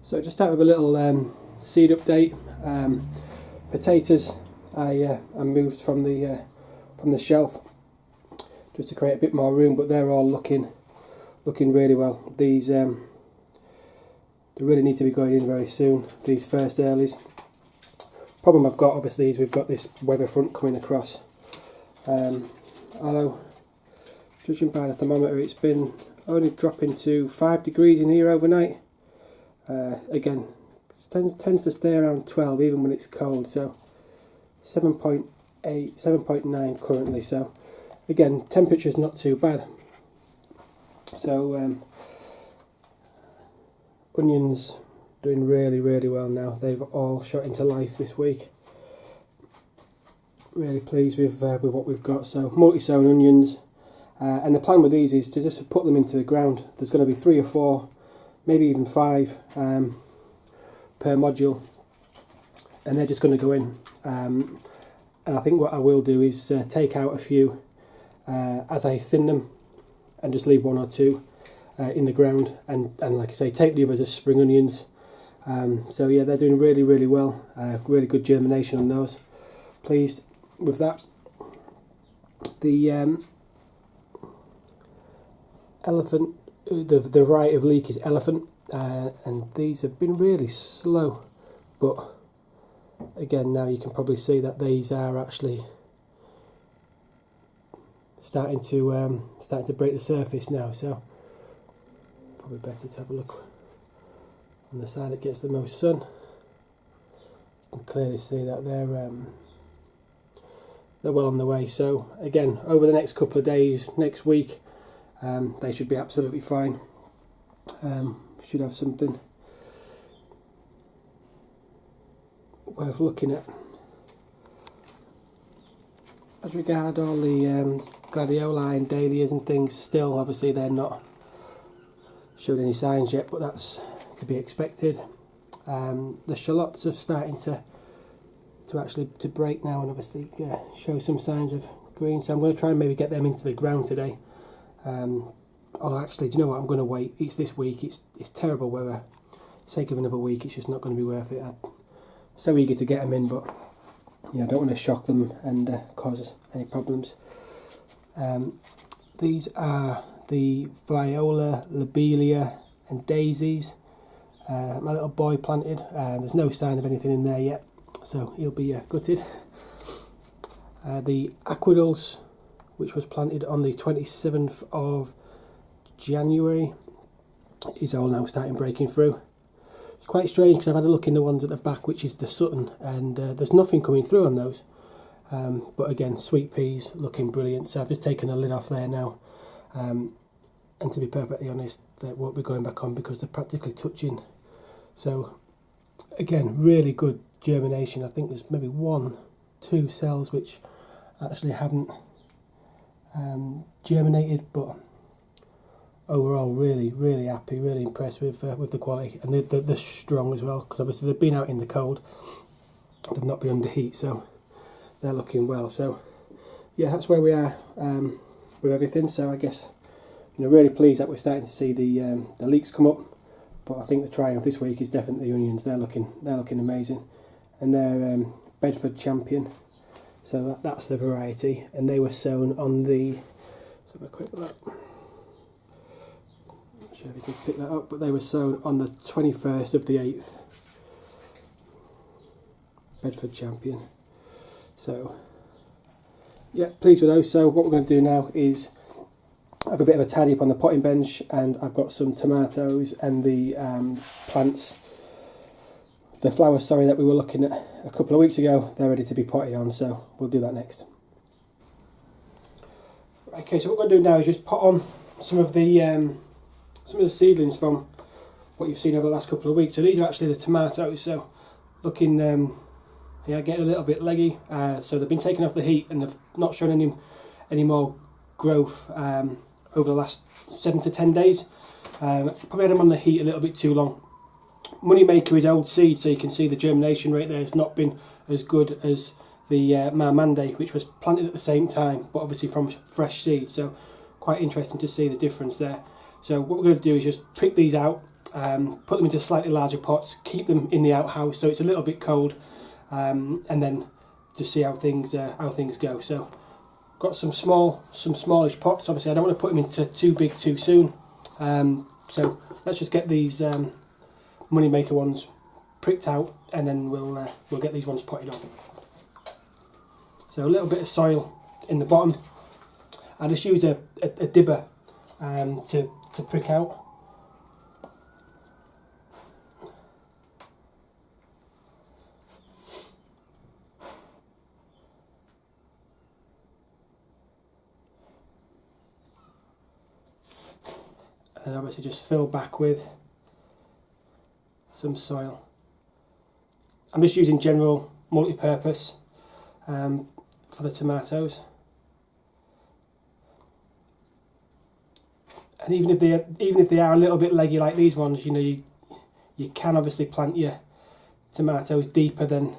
So just out of a little seed update. Potatoes I moved from the shelf just to create a bit more room, but they're all looking really well. These they really need to be going in very soon, these first earlies. Problem I've got obviously is we've got this weather front coming across. Although judging by the thermometer, it's been only dropping to 5 degrees in here overnight. Again, it tends to stay around 12 even when it's cold, so 7.8, 7.9 currently, so again, temperature's not too bad. So onions doing really well now. They've all shot into life this week. Really pleased with what we've got. So multi-sown onions, and the plan with these is to just put them into the ground. There's going to be 3 or 4, maybe even 5 per module, and they're just going to go in. And I think what I will do is take out a few as I thin them, and just leave 1 or 2 in the ground, and like I say, take the others as spring onions. So yeah, they're doing really well. Really good germination on those. Pleased with that. The elephant, the variety of leek is Elephant, and these have been really slow, but again, now you can probably see that these are actually starting to break the surface now. So probably better to have a look on the side that gets the most sun. You can clearly see that they're well on the way. So again, over the next couple of days, next week, they should be absolutely fine. Should have something worth looking at. As regard all the gladioli and dahlias and things, still obviously they're not showing any signs yet, but that's to be expected. The shallots are starting to actually break now, and obviously show some signs of green. So I'm going to try and maybe get them into the ground today. Or actually, do you know what? I'm going to wait. It's this week. It's terrible weather. Sake of another week, it's just not going to be worth it. I'm so eager to get them in, but I don't want to shock them and cause any problems. These are the viola, lobelia and daisies. My little boy planted. There's no sign of anything in there yet, so he'll be gutted. The aquadults, which was planted on the 27th of January, is all now starting breaking through. It's quite strange because I've had a look in the ones at the back, which is the Sutton, and there's nothing coming through on those. But again, sweet peas looking brilliant. So I've just taken the lid off there now, and to be perfectly honest, they won't be going back on because they're practically touching. So again, really good germination. I think there's maybe 1-2 cells which actually haven't germinated, but overall really happy, really impressed with the quality, and they're strong as well, because obviously they've been out in the cold, they've not been under heat, so they're looking well. So yeah, that's where we are with everything. So I guess really pleased that we're starting to see the leeks come up, but I think the triumph this week is definitely the onions. They're looking amazing, and they're Bedford Champion. So that's the variety, and they were sown on the, let's have a quick look. Not sure if you can pick that up, but they were sown on the 21st of the 8th. Bedford Champion. So yeah, pleased with those. So what we're going to do now is have a bit of a tidy up on the potting bench, and I've got some tomatoes and the plants. The flowers, that we were looking at a couple of weeks ago, they're ready to be potted on, so we'll do that next. Okay, so what we're going to do now is just pot on some of the seedlings from what you've seen over the last couple of weeks. So these are actually the tomatoes, so looking, getting a little bit leggy. So they've been taken off the heat and they've not shown any more growth over the last 7 to 10 days. Probably had them on the heat a little bit too long. Moneymaker is old seed, so you can see the germination rate there has not been as good as the Marmande, which was planted at the same time, but obviously from fresh seed. So quite interesting to see the difference there. So what we're going to do is just pick these out put them into slightly larger pots, keep them in the outhouse so it's a little bit cold, and then just see how things go. So got some smallish pots. Obviously I don't want to put them into too big too soon, so let's just get these moneymaker ones pricked out, and then we'll get these ones potted on. So a little bit of soil in the bottom. I just use a dibber to prick out. And obviously just fill back with some soil. I'm just using general multi-purpose for the tomatoes. And even if they are a little bit leggy like these ones, you know, you can obviously plant your tomatoes deeper than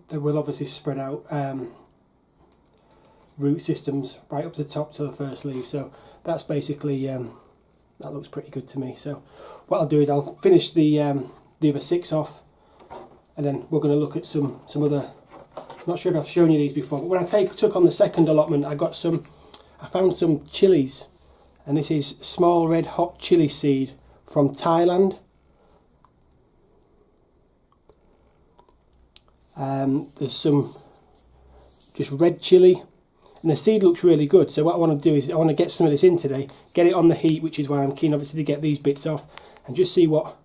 they will obviously spread out root systems right up to the top to the first leaf. So that's basically that looks pretty good to me. So what I'll do is I'll finish the other 6 off, and then we're going to look at some other. I'm not sure if I've shown you these before, but when I took on the second allotment, I found some chilies, and this is small red hot chili seed from Thailand. There's some just red chili, and the seed looks really good. So what I want to do is I want to get some of this in today, get it on the heat, which is why I'm keen obviously to get these bits off, and just see what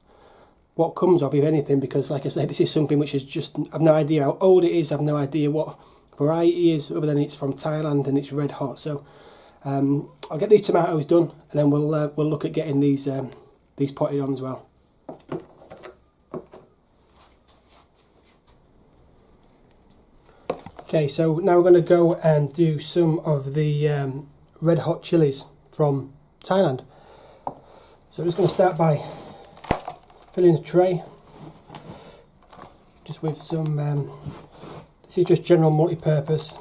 comes of, if anything, because like I said, this is something which is just, I've no idea how old it is, I've no idea what variety it is, other than it's from Thailand and it's red hot. So I'll get these tomatoes done, and then we'll look at getting these potted on as well. Okay, so now we're going to go and do some of the red hot chilies from Thailand. So I'm just going to start by filling a tray just with some, this is just general multi-purpose.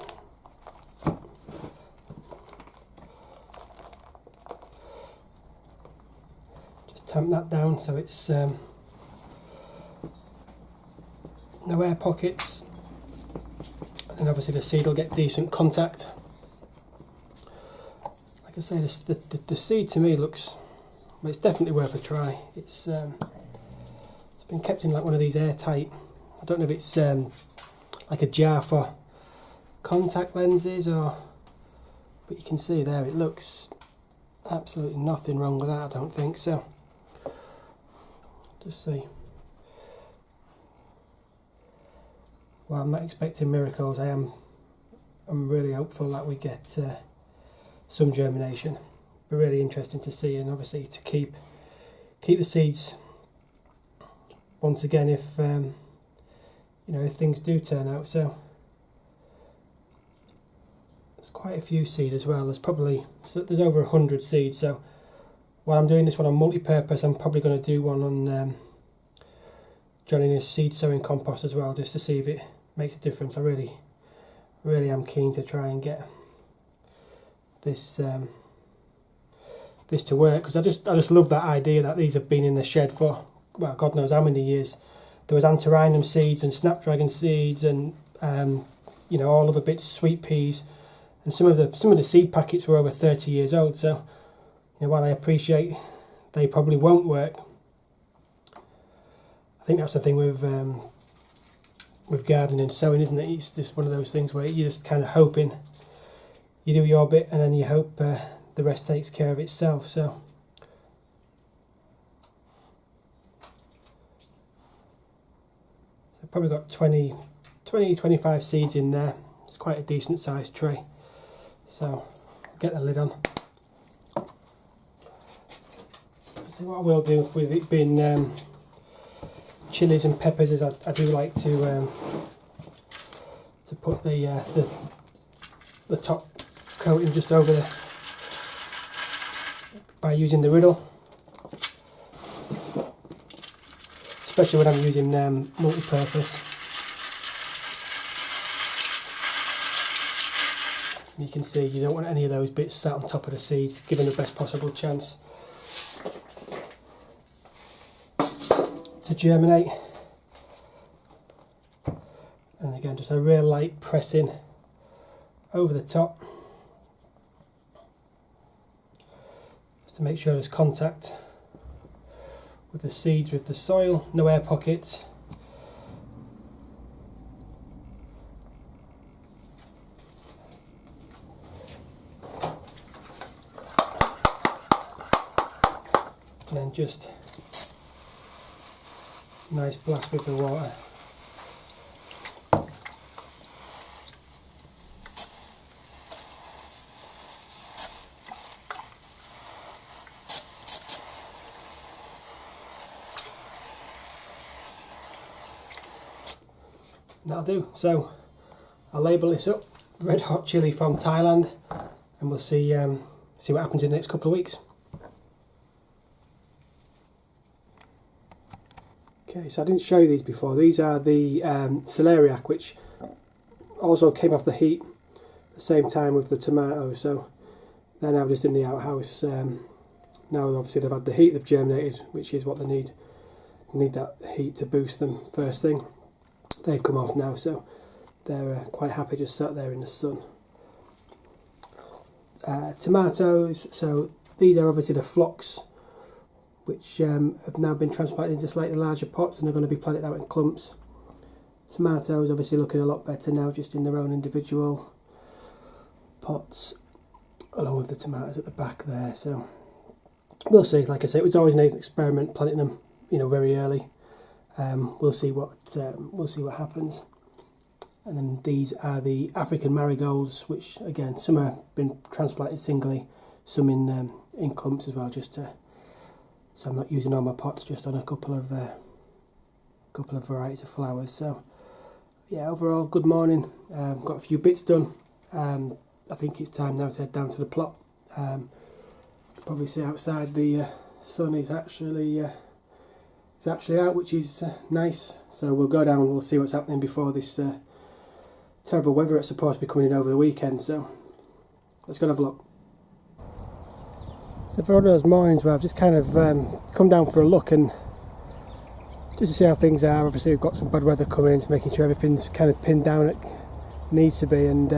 Just tamp that down so it's no air pockets. And obviously the seed will get decent contact. Like I say, the seed to me looks, well, it's definitely worth a try. It's been kept in like one of these airtight, I don't know if it's like a jar for contact lenses, or, but you can see there it looks absolutely nothing wrong with that, I don't think. So just see. Well, I'm not expecting miracles. I'm really hopeful that we get some germination. Be really interesting to see, and obviously to keep the seeds. Once again, if you know, if things do turn out. So there's quite a few seed as well. There's over 100 seeds. So while I'm doing this one on multi-purpose, I'm probably going to do one on joining his seed sowing compost as well, just to see if it makes a difference. I really am keen to try and get this this to work, because I just love that idea that these have been in the shed for, well, God knows how many years. There was antirrhinum seeds and snapdragon seeds and you know, all other bits, sweet peas, and some of the seed packets were over 30 years old. So you know, while I appreciate they probably won't work, I think that's the thing with gardening and sowing, isn't it? It's just one of those things where you're just kind of hoping. You do your bit, and then you hope the rest takes care of itself. So probably got 20-25 seeds in there. It's quite a decent sized tray. So get the lid on. So what I will do with it being chilies and peppers is I do like to put the top coating just over the, by using the riddle, especially when I'm using multi-purpose. You can see you don't want any of those bits sat on top of the seeds, give them the best possible chance to germinate. And again, just a real light pressing over the top, just to make sure there's contact with the seeds, with the soil, no air pockets. And then just nice blast with the water. That'll do. So I'll label this up red hot chili from Thailand, and we'll see what happens in the next couple of weeks. Okay, so I didn't show you these before. These are the celeriac, which also came off the heat at the same time with the tomatoes. So they're now just in the outhouse. Now obviously they've had the heat, they've germinated, which is what they need. Need that heat to boost them first thing. They've come off now, so they're quite happy just sat there in the sun. Tomatoes, so these are obviously the phlox, which have now been transplanted into slightly larger pots, and they're going to be planted out in clumps. Tomatoes obviously looking a lot better now, just in their own individual pots, along with the tomatoes at the back there. So we'll see. Like I say, it was always an experiment planting them, very early. We'll see what happens. And then these are the African marigolds, which again, some have been transplanted singly, some in clumps as well, just to. So I'm not using all my pots, just on a couple of varieties of flowers. So yeah, overall good morning. Got a few bits done. I think it's time now to head down to the plot. Probably see outside the sun is actually out, which is nice. So we'll go down and we'll see what's happening before this terrible weather that's supposed to be coming in over the weekend. So let's go and have a look. So for one of those mornings where I've just kind of come down for a look and just to see how things are. Obviously we've got some bad weather coming in, so making sure everything's kind of pinned down it needs to be, and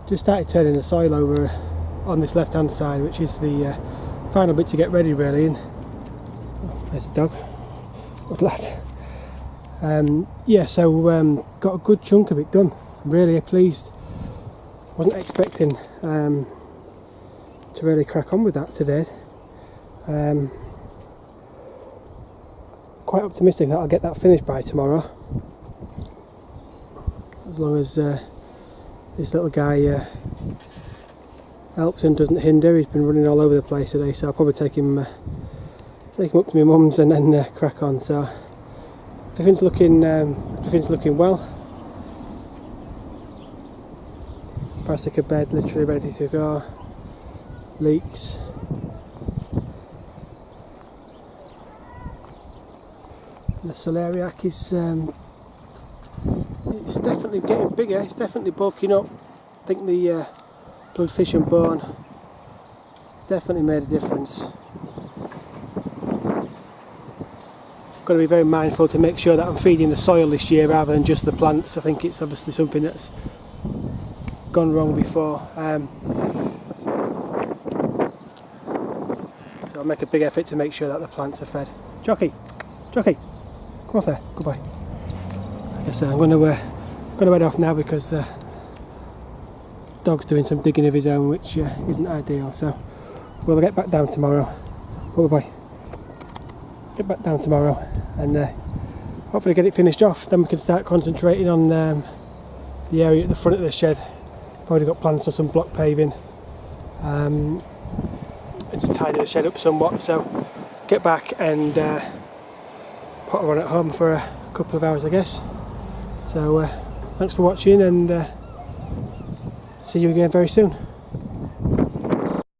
just started turning the soil over on this left hand side, which is the final bit to get ready really. And there's a dog, good lad. Yeah, so got a good chunk of it done. Really pleased. Wasn't expecting to really crack on with that today. Quite optimistic that I'll get that finished by tomorrow, as long as this little guy helps and doesn't hinder. He's been running all over the place today, so I'll probably take him up to my mum's and then crack on. So everything's looking well. Brassica bed literally ready to go. Leeks. The celeriac is it's definitely getting bigger. It's definitely bulking up. I think the bloodfish and bone has definitely made a difference. I've got to be very mindful to make sure that I'm feeding the soil this year rather than just the plants. I think it's obviously something that's gone wrong before. So I'll make a big effort to make sure that the plants are fed. Jockey, come off there. Goodbye. Like I said, I'm going to head off now because dog's doing some digging of his own, which isn't ideal. So we'll get back down tomorrow. Bye. Get back down tomorrow and hopefully get it finished off. Then we can start concentrating on the area at the front of the shed. I've already got plans for some block paving and just tidy the shed up somewhat. So get back and put her on at home for a couple of hours, I guess. So thanks for watching, and see you again very soon.